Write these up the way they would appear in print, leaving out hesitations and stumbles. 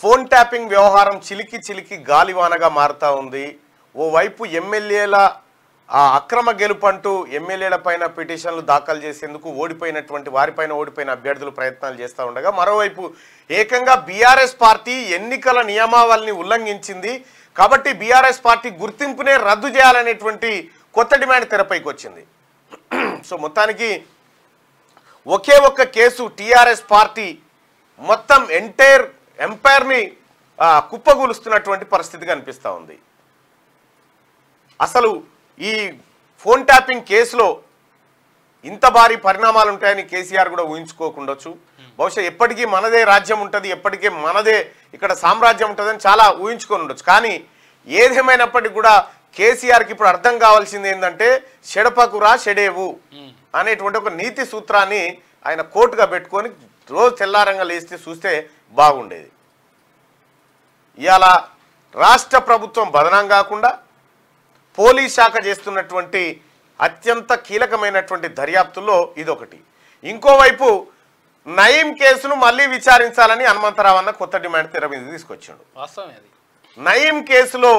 Phone tapping వ్యవహారం చిలికి చిలికి గాలివానగా మారుతా ఉంది. ఓవైపు ఎమ్మెల్యేల అక్రమ గెలుపంటూ ఎమ్మెల్యేల పైన పిటిషన్లు దాఖలు చేసేందుకు వారిపైన ఓడిపోయిన అభ్యర్థులు ప్రయత్నాలు చేస్తూ ఉండగా, మరోవైపు ఏకంగా బీఆర్ఎస్ పార్టీ ఎన్నికల నియమావళిని ఉల్లంఘించింది కాబట్టి బీఆర్ఎస్ పార్టీ గుర్తింపునే రద్దు చేయాలనేటువంటి కొత్త డిమాండ్ తెరపైకి వచ్చింది. సో మొత్తానికి ఒకే ఒక్క కేసు టీఆర్ఎస్ పార్టీ మొత్తం ఎంపైర్ని కుప్పగూలుస్తున్నటువంటి పరిస్థితి కనిపిస్తూ ఉంది. అసలు ఈ ఫోన్ ట్యాపింగ్ కేసులో ఇంత భారీ పరిణామాలు ఉంటాయని కేసీఆర్ కూడా ఊహించుకోకుండొచ్చు. బహుశా ఎప్పటికీ మనదే రాజ్యం ఉంటుంది, ఎప్పటికీ మనదే ఇక్కడ సామ్రాజ్యం ఉంటుందని చాలా ఊహించుకొని ఉండొచ్చు. కానీ ఏదేమైనప్పటికీ కూడా కేసీఆర్కి ఇప్పుడు అర్థం కావాల్సింది ఏంటంటే షెడపకురా షెడేవు అనేటువంటి ఒక నీతి సూత్రాన్ని ఆయన కోర్టుగా పెట్టుకొని రోజు తెల్లారంగా లేస్తే చూస్తే బాగుండేది. ఇవాళ రాష్ట్ర ప్రభుత్వం బదనాం కాకుండా పోలీస్ శాఖ చేస్తున్నటువంటి అత్యంత కీలకమైనటువంటి దర్యాప్తుల్లో ఇదొకటి. ఇంకోవైపు నయీం కేసును మళ్ళీ విచారించాలని హనుమంతరావు అన్న కొత్త డిమాండ్ తెర మీద తీసుకొచ్చాడు. నయీం కేసులో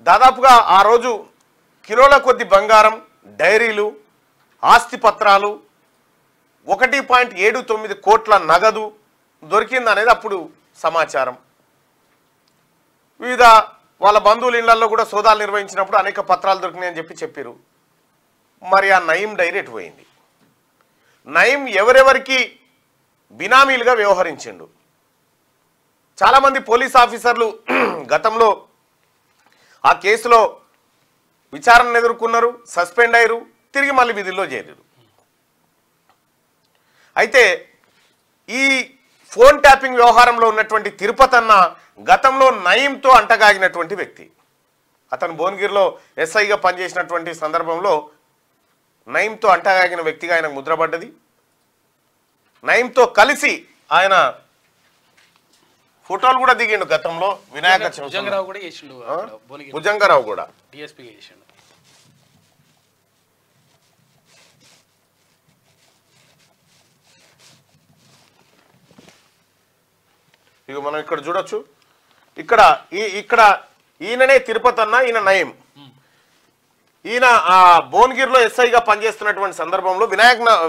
దాదాపుగా ఆ రోజు కిలోల కొద్ది బంగారం, డైరీలు, ఆస్తి పత్రాలు, 1.79 కోట్ల నగదు దొరికిందనేది అప్పుడు సమాచారం. వివిధ వాళ్ళ బంధువుల ఇళ్లలో కూడా సోదాలు నిర్వహించినప్పుడు అనేక పత్రాలు దొరికినాయని చెప్పారు. మరి ఆ నయీం డైరీ ఎటు పోయింది? నయీం ఎవరెవరికి బినామీలుగా వ్యవహరించిండు? చాలామంది పోలీస్ ఆఫీసర్లు గతంలో ఆ కేసులో విచారణ ఎదుర్కొన్నారు, సస్పెండ్ అయ్యారు, తిరిగి మళ్ళీ విధుల్లో చేరారు. అయితే ఈ ఫోన్ ట్యాపింగ్ వ్యవహారంలో ఉన్నటువంటి తిరుపతి అన్న గతంలో నయీంతో అంటగాగినటువంటి వ్యక్తి. అతను భువనగిరిలో ఎస్ఐగా పనిచేసినటువంటి సందర్భంలో నయీంతో అంటగాగిన వ్యక్తిగా ఆయనకు ముద్రపడ్డది. నయీంతో కలిసి ఆయన ఫోటోలు కూడా దిగిండు గతంలో. వినాయక భుజంగరావు కూడా ఇక మనం ఇక్కడ చూడొచ్చు. ఇక్కడ ఈయననే తిరుపతి అన్న, ఈయన నయీం. ఈయన భువనగిరిలో ఎస్ఐగా పనిచేస్తున్నటువంటి సందర్భంలో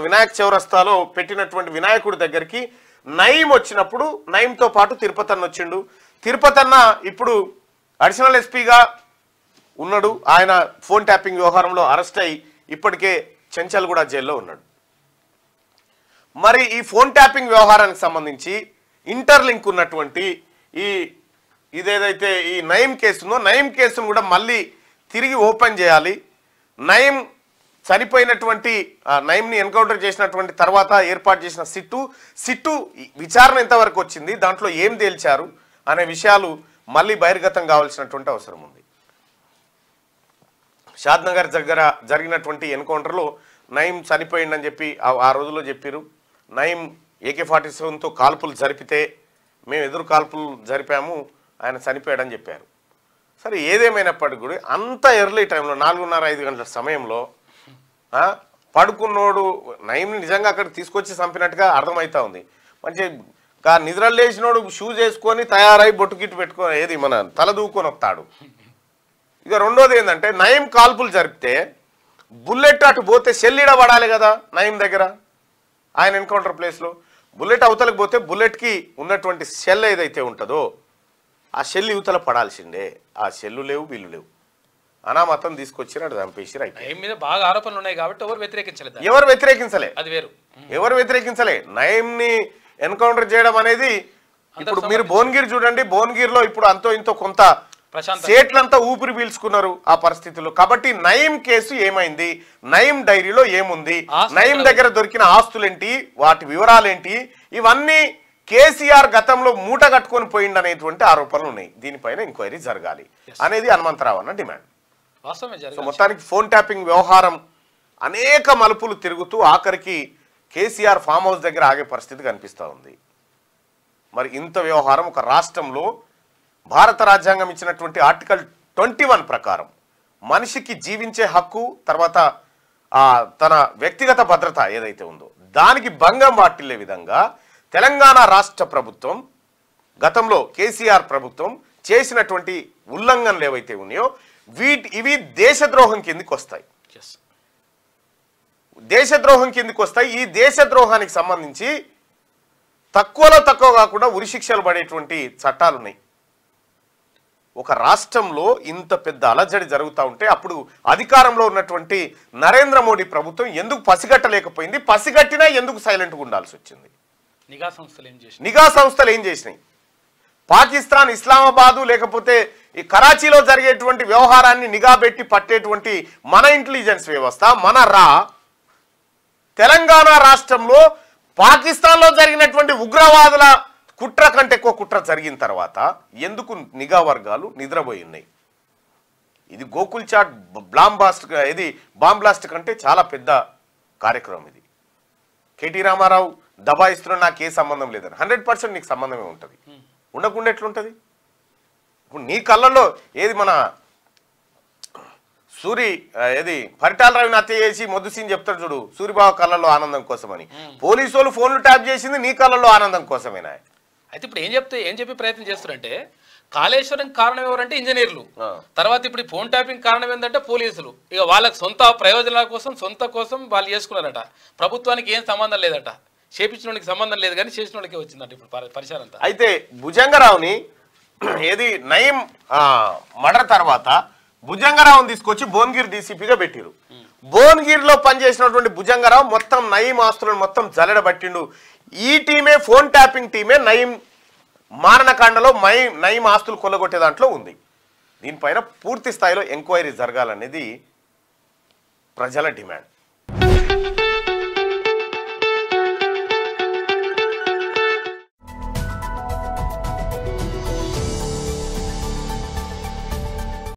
వినాయక్ చౌరస్తాలో పెట్టినటువంటి వినాయకుడి దగ్గరికి నయీం వచ్చినప్పుడు నయీంతో పాటు తిరుపతి అన్న వచ్చిండు. తిరుపతి అన్న ఇప్పుడు అడిషనల్ ఎస్పీగా ఉన్నాడు. ఆయన ఫోన్ ట్యాపింగ్ వ్యవహారంలో అరెస్ట్ అయి ఇప్పటికే చెంచల్గూడ జైల్లో ఉన్నాడు. మరి ఈ ఫోన్ ట్యాపింగ్ వ్యవహారానికి సంబంధించి ఇంటర్లింక్ ఉన్నటువంటి ఇదేదైతే ఈ నయీం కేసు ఉందో, నయీం కేసును కూడా మళ్ళీ తిరిగి ఓపెన్ చేయాలి. నయీం చనిపోయినటువంటి నయీంని ఎన్కౌంటర్ చేసినటువంటి తర్వాత ఏర్పాటు చేసిన సిట్టు విచారణ ఎంతవరకు వచ్చింది, దాంట్లో ఏం తేల్చారు అనే విషయాలు మళ్ళీ బహిర్గతం కావాల్సినటువంటి అవసరం ఉంది. షాద్నగర్ దగ్గర జరిగినటువంటి ఎన్కౌంటర్లో నయీం చనిపోయిందని చెప్పి ఆ రోజుల్లో చెప్పారు. నయీం AK-47తో కాల్పులు జరిపితే మేము ఎదురు కాల్పులు జరిపాము, ఆయన చనిపోయాడని చెప్పారు. సరే, ఏదేమైనప్పటికీ కూడా అంత ఎర్లీ టైంలో 4:30-5 గంటల సమయంలో పడుకున్నోడు నయీంని నిజంగా అక్కడ తీసుకొచ్చి చంపినట్టుగా అర్థమవుతా ఉంది. మంచి నిద్ర లేచినోడు షూస్ వేసుకొని తయారై బొట్టు గిట్టు పెట్టుకొని మన తల దూకొని వస్తాడు. ఇక రెండోది ఏంటంటే నయీం కాల్పులు జరిపితే బుల్లెట్ అటు పోతే షెల్లీడ పడాలి కదా నయీం దగ్గర. ఆయన ఎన్కౌంటర్ ప్లేస్లో బుల్లెట్ అవతలకు పోతే బుల్లెట్కి ఉన్నటువంటి షెల్ ఏదైతే ఉంటుందో ఆ షెల్ యువతల పడాల్సిందే. ఆ షెల్లు లేవు, వీళ్ళు లేవు, అనామతం తీసుకొచ్చి అటు చంపేసి మీద బాగా ఆరోపణలు ఉన్నాయి కాబట్టి ఎవరు వ్యతిరేకించలే. అది వేరు, ఎవరు వ్యతిరేకించలే. నయీంని ఎన్కౌంటర్ చేయడం అనేది ఇప్పుడు మీరు భువనగిరి చూడండి, భువనగిరిలో ఇప్పుడు అంతో ఇంతో కొంత సేట్లంతా ఊపిరి పీల్చుకున్నారు ఆ పరిస్థితుల్లో. కాబట్టి నయీం కేసు ఏమైంది, నయీం డైరీలో ఏముంది, నయీం దగ్గర దొరికిన ఆస్తులేంటి, వాటి వివరాలేంటి, ఇవన్నీ కేసీఆర్ గతంలో మూట కట్టుకొని పోయిందనేటువంటి ఆరోపణలు ఉన్నాయి. దీనిపైన ఎంక్వైరీ జరగాలి అనేది హనుమంతరావు అన్న డిమాండ్. సో మొత్తానికి ఫోన్ ట్యాపింగ్ వ్యవహారం అనేక మలుపులు తిరుగుతూ ఆఖరికి కేసీఆర్ ఫామ్ హౌస్ దగ్గర ఆగే పరిస్థితి కనిపిస్తూ ఉంది. మరి ఇంత వ్యవహారం ఒక రాష్ట్రంలో భారత రాజ్యాంగం ఇచ్చినటువంటి ఆర్టికల్ 21 ప్రకారం మనిషికి జీవించే హక్కు, తర్వాత తన వ్యక్తిగత భద్రత ఏదైతే ఉందో దానికి భంగం వాటిల్లే విధంగా తెలంగాణ రాష్ట్ర ప్రభుత్వం గతంలో కేసీఆర్ ప్రభుత్వం చేసినటువంటి ఉల్లంఘనలు ఏవైతే ఉన్నాయో ఇవి దేశద్రోహం కిందకి వస్తాయి. దేశద్రోహం కిందకి వస్తాయి. ఈ దేశద్రోహానికి సంబంధించి తక్కువలో తక్కువ కాకుండా ఉరిశిక్షలు పడేటువంటి చట్టాలు ఉన్నాయి. ఒక రాష్ట్రంలో ఇంత పెద్ద అలజడి జరుగుతూ ఉంటే అప్పుడు అధికారంలో ఉన్నటువంటి నరేంద్ర మోడీ ప్రభుత్వం ఎందుకు పసిగట్టలేకపోయింది? పసిగట్టినా ఎందుకు సైలెంట్గా ఉండాల్సి వచ్చింది? నిఘా సంస్థలు ఏం చేసినాయి? పాకిస్తాన్, ఇస్లామాబాదు లేకపోతే ఈ కరాచీలో జరిగేటువంటి వ్యవహారాన్ని నిఘా పెట్టి పట్టేటువంటి మన ఇంటెలిజెన్స్ వ్యవస్థ, మన తెలంగాణ రాష్ట్రంలో పాకిస్తాన్లో జరిగినటువంటి ఉగ్రవాదుల కుట్ర కంటే ఎక్కువ కుట్ర జరిగిన తర్వాత ఎందుకు నిఘా వర్గాలు నిద్రపోయి ఉన్నాయి? ఇది గోకుల్ చాట్ బాంబ్ బ్లాస్ట్ కంటే చాలా పెద్ద కార్యక్రమం ఇది. కేటీ రామారావు దబాయిస్తున్నా నాకు ఏ సంబంధం లేదని 100% నీకు సంబంధమే ఉంటుంది. ఉండకుండా ఎట్లుంటుంది? ఇప్పుడు నీ కళ్ళల్లో ఏది మన పరిటాల రవిని హత్య చేసి మొద్దుసీని చెప్తాడు చూడు, సూరిబాబు కళ్ళల్లో ఆనందం కోసమని. పోలీసు వాళ్ళు ఫోన్లు ట్యాప్ చేసింది నీ కళ్ళల్లో ఆనందం కోసమేనా? అయితే ఇప్పుడు ఏం చెప్పి ప్రయత్నం చేస్తారంటే కాళేశ్వరం కారణం ఎవరంటే ఇంజనీర్లు, తర్వాత ఇప్పుడు ఫోన్ ట్యాపింగ్ కారణం ఏంటంటే పోలీసులు. ఇక వాళ్ళకి సొంత ప్రయోజనాల కోసం వాళ్ళు చేసుకున్నారట. ప్రభుత్వానికి ఏం సంబంధం లేదట, చేపించిన సంబంధం లేదు కానీ చేసిన వాళ్ళకే వచ్చిందట ఇప్పుడు పరిసరం అంతా. అయితే భుజంగరావుని నయీం మర్డర్ తర్వాత భుజంగరావుని తీసుకొచ్చి భువనగిరి డీసీపీగా పెట్టిరు. భువనగిరిలో పనిచేసినటువంటి భుజంగరావు మొత్తం నయీం ఆస్తులను మొత్తం జల్లెడబట్టిండు. ఈ టీమే, ఫోన్ ట్యాపింగ్ టీమే నయీం మారణకాండలో నయీం ఆస్తులు కొల్లగొట్టే దాంట్లో ఉంది. దీనిపైన పూర్తి స్థాయిలో ఎంక్వైరీ జరగాలనేది ప్రజల డిమాండ్.